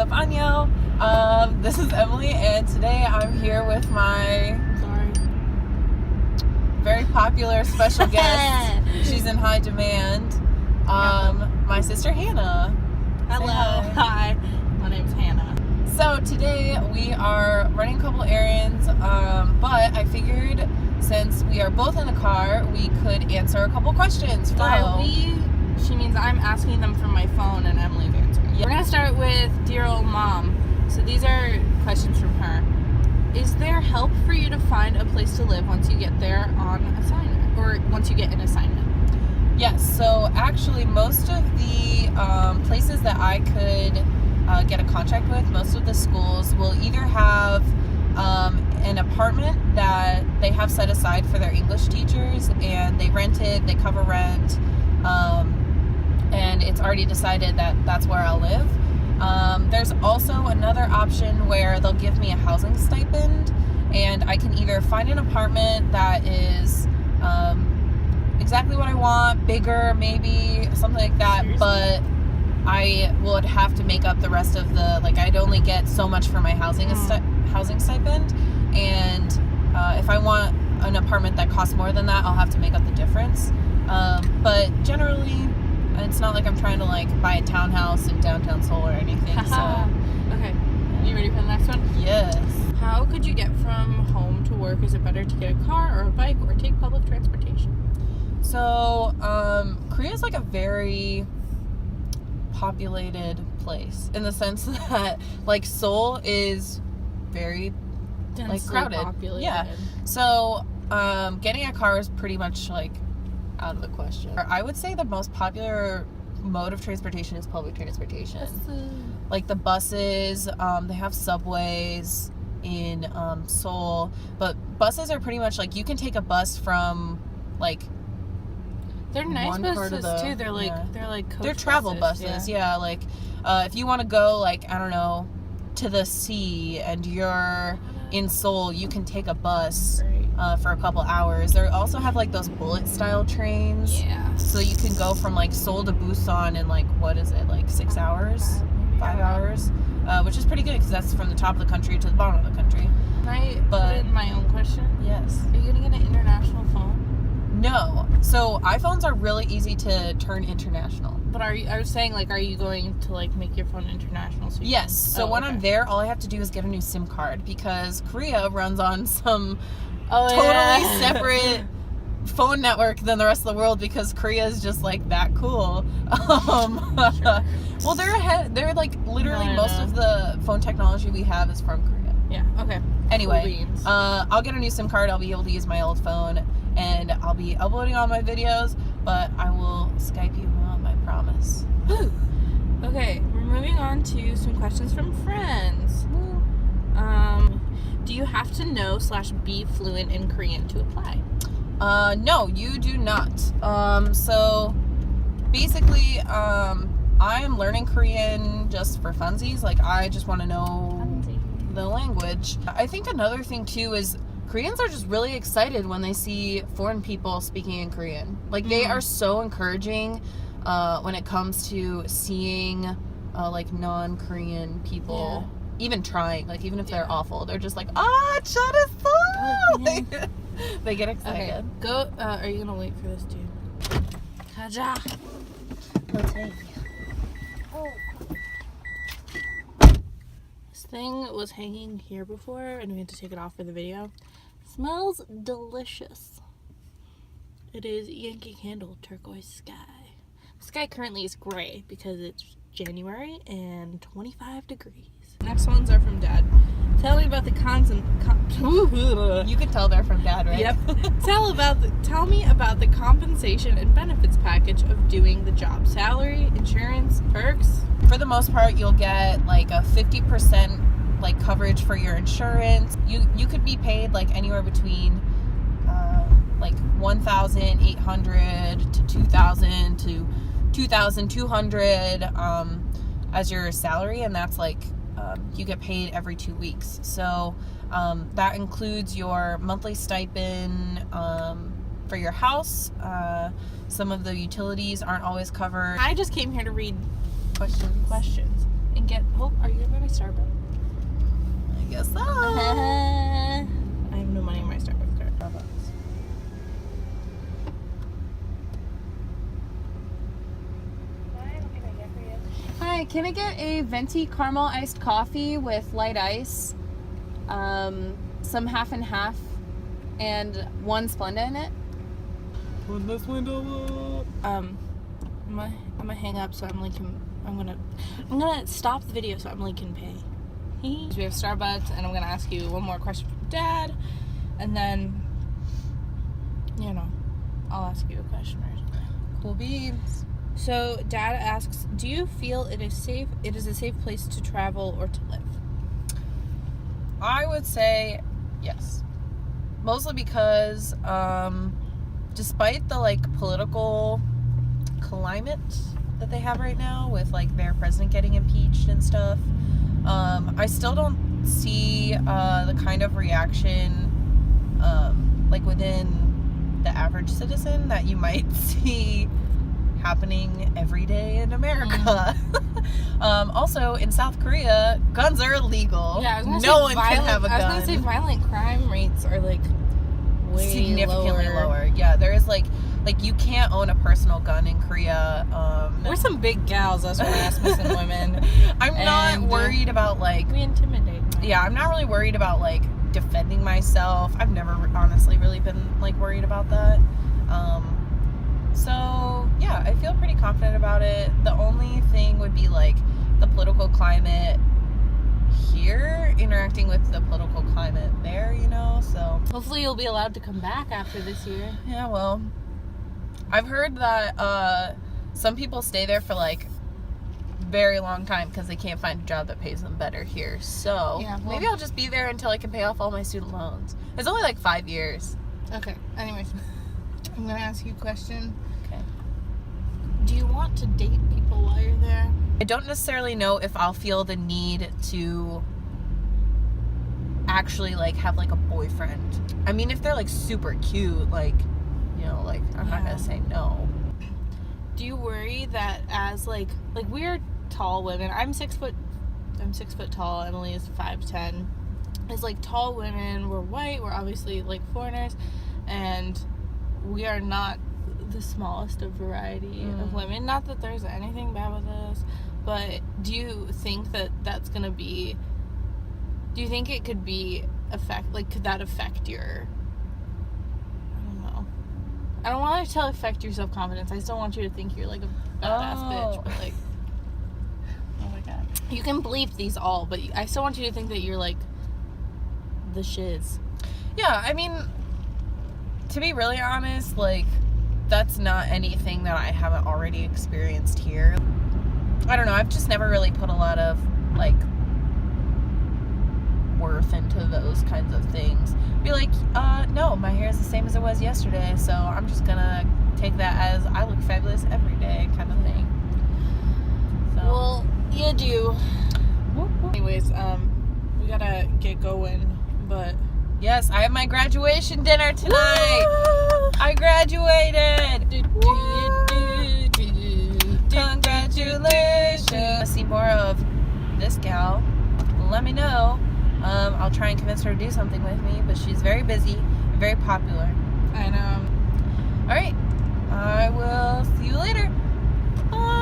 up, Anyo? This is Emily, and today I'm here with my very popular special guest. She's in high demand. My sister Hannah. Hello. Hi. My name's Hannah. So today we are running a couple errands, but I figured since we are both in the car, we could answer a couple questions. She means I'm asking them from my phone and Emily's answering. We're going to start with Dear Old Mom. So these are questions from her. Is there help for you to find a place to live once you get there on assignment? Or once you get an assignment? Yes, so actually most of the places that I could get a contract with, most of the schools will either have an apartment that they have set aside for their English teachers, and they cover rent, and it's already decided that that's where I'll live. There's also another option where they'll give me a housing stipend, and I can either find an apartment that is exactly what I want, bigger maybe, something like that. Seriously? But I would have to make up the rest of I'd only get so much for my housing stipend, and if I want an apartment that costs more than that, I'll have to make up the difference. But generally, it's not like I'm trying to buy a townhouse in downtown Seoul or anything. So Okay. You ready for the next one? yes. How could you get from home to work? Is it better to get a car or a bike or take public transportation? So Korea is a very populated place in the sense that Seoul is very Densely crowded. populated. Yeah. So getting a car is pretty much out of the question. I would say the most popular mode of transportation is public transportation. The buses, they have subways in Seoul, but buses are pretty much you can take a bus from They're nice one part buses of the- too. They're yeah. coach They're travel buses, yeah. If you want to go I don't know, to the sea and you're in Seoul, you can take a bus for a couple hours. They also have those bullet style trains. Yeah. So you can go from Seoul to Busan in what is it, 6 hours? 5 hours? Which is pretty good because that's from the top of the country to the bottom of the country. Can I put in my own question? Yes. Are you gonna get an international phone? No. So iPhones are really easy to turn international. But I was saying, are you going to make your phone international? So Yes. So when I'm there, all I have to do is get a new SIM card because Korea runs on some totally separate phone network than the rest of the world because Korea is just that cool. Sure. Well, they're ahead. They're literally most of the phone technology we have is from Korea. Yeah. Okay. Anyway, Cool beans. I'll get a new SIM card. I'll be able to use my old phone, and I'll be uploading all my videos. But I will Skype you out, I promise. Okay, we're moving on to some questions from friends. Do you have to know / be fluent in Korean to apply? No, you do not. So basically, I am learning Korean just for funsies. I just want to know the language. I think another thing too is Koreans are just really excited when they see foreign people speaking in Korean. They are so encouraging when it comes to seeing non-Korean people even trying, even if they're awful, they're just 잘했어. They get excited. Okay, go. Are you gonna wait for this dude? 가자. Let's see. This thing was hanging here before, and we had to take it off for the video. Smells delicious. It is Yankee Candle Turquoise Sky. The sky currently is gray because it's January and 25 degrees. Next ones are from Dad. Tell me about the cons and You can tell they're from Dad, right? Yep. Tell me about the compensation and benefits package of doing the job. Salary, insurance, perks. For the most part, you'll get a 50% coverage for your insurance. You could be paid anywhere between 1,800 to 2,000 to 2,200 as your salary, and that's you get paid every 2 weeks. So that includes your monthly stipend for your house. Some of the utilities aren't always covered. I just came here to read Questions. in get... Oh, are you going to buy my Starbucks? I guess so. I have no money in my Starbucks card. Hi, can I get a venti caramel iced coffee with light ice, some half and half, and one Splenda in it? Put this window up. I'm gonna hang up so Emily can... I'm gonna stop the video so Emily can pay. We have Starbucks, and I'm gonna ask you one more question from Dad, and then, you know, I'll ask you a question or something. Cool beans. So Dad asks, do you feel it is a safe place to travel or to live? I would say yes. Mostly because, despite the, like, political climate that they have right now with, like, their president getting impeached and stuff, I still don't see the kind of reaction, like, within the average citizen that you might see happening every day in America. Also, in South Korea, guns are illegal. Yeah, no one can have a gun. I was gonna say violent crime rates are like way significantly lower. Yeah, there is like you can't own a personal gun in Korea. We're some big gals, us Rasmussen women. I'm not worried about like we intimidate. Yeah, I'm not really worried about like defending myself. I've never honestly really been like worried about that. So yeah, I feel pretty confident about it. The only thing would be like the political climate here interacting with the political climate there, you know, so hopefully you'll be allowed to come back after this year. Yeah, well, I've heard that some people stay there for like very long time because they can't find a job that pays them better here. So yeah, well, maybe I'll just be there until I can pay off all my student loans. It's only like 5 years. Okay, anyways, I'm gonna ask you a question. Okay. Do you want to date people while you're there? I don't necessarily know if I'll feel the need to actually like have like a boyfriend. I mean, if they're like super cute, like, you know, like I'm not gonna say no. Do you worry that as like we're tall women, I'm 6 foot tall, Emily is 5'10", as like tall women, we're white, we're obviously like foreigners, and we are not the smallest of variety of women. Not that there's anything bad with us, but do you think that that's gonna be, do you think it could be could that affect your, I don't know, I don't want to affect your self-confidence. I still want you to think you're like a badass bitch, but like, oh my god, you can bleep these all, but I still want you to think that you're like the shiz. Yeah, I mean, to be really honest, like, that's not anything that I haven't already experienced here. I don't know, I've just never really put a lot of, like, worth into those kinds of things. Be like, no, my hair is the same as it was yesterday, so I'm just gonna take that as I look fabulous every day kind of thing. So. Well, you do. Anyways, we gotta get going, but... Yes, I have my graduation dinner tonight. Woo! I graduated. Congratulations. See more of this gal, let me know. I'll try and convince her to do something with me, but she's very busy and very popular. I know. All right. I will see you later. Bye.